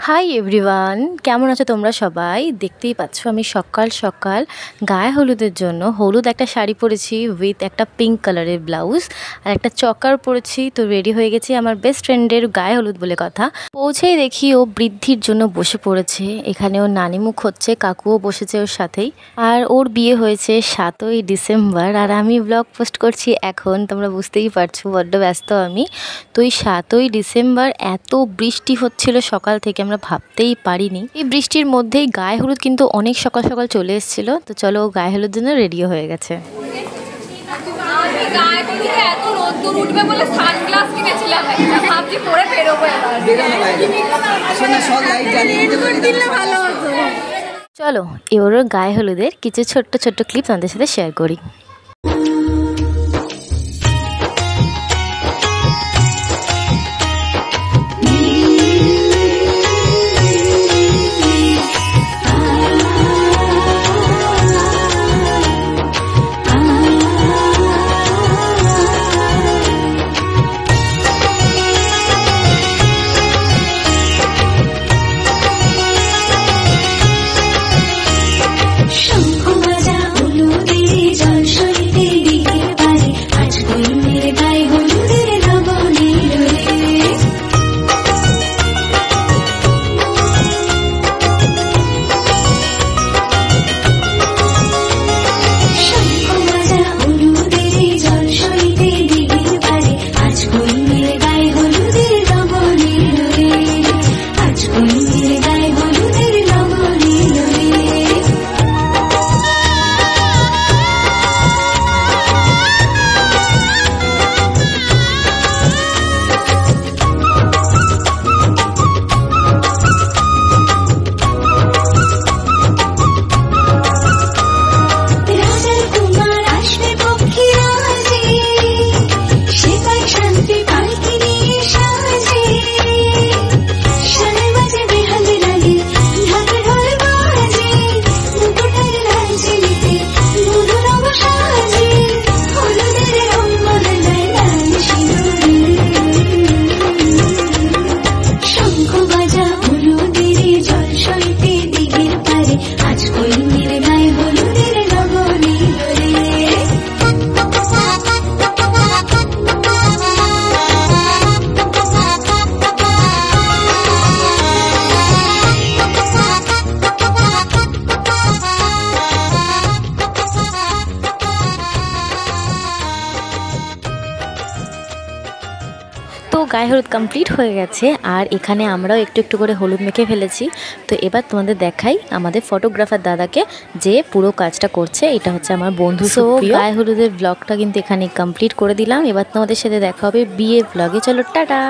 Hi everyone, কেমন আছো তোমরা সবাই? দেখতেই পাচ্ছ আমি সকাল সকাল গায়ে হলুদের জন্য হলুদ একটা শাড়ি পরেছি উইথ একটা পিঙ্ক কালারের ব্লাউজ আর একটা চকার পরেছি। তো রেডি হয়ে গেছি আমার বেস্ট ফ্রেন্ডের গায়ে হলুদ বলে কথা। পৌঁছেই দেখি ও বৃদ্ধির জন্য বসে পড়েছে। এখানে ওর নানিমুখ হচ্ছে, কাকুও বসেছে ওর সাথেই। আর ওর বিয়ে হয়েছে 7ই ডিসেম্বর আর আমি ব্লগ পোস্ট করছি এখন। তোমরা বুঝতেই পারছো বড্ড ব্যস্ত আমি। তো এই 7ই ডিসেম্বর এত বৃষ্টি হচ্ছিল সকাল থেকে, আমরা ভাবতেই পারিনি। এই বৃষ্টির মধ্যেই গায়ে হলুদ কিন্তু অনেক সকাল সকাল চলে এসেছিল। তো চলো ও গায়ে হলুদ জন্য রেডিও হয়ে গেছে। চলো এবার ওর গায়ে হলুদের কিছু ছোট্ট ছোট্ট ক্লিপ আমাদের সাথে শেয়ার করি। তো গায়ে হলুদ কমপ্লিট হয়ে গেছে আর এখানে আমরাও একটু একটু করে হলুদ মেখে ফেলেছি। তো এবার তোমাদের দেখাই আমাদের ফটোগ্রাফার দাদাকে যে পুরো কাজটা করছে। এটা হচ্ছে আমার বন্ধু। সো গায়ে হলুদের ব্লগটা কিন্তু এখানে কমপ্লিট করে দিলাম। এবার তোমাদের সাথে দেখা হবে বিয়ের ব্লগে। চলো টাটা।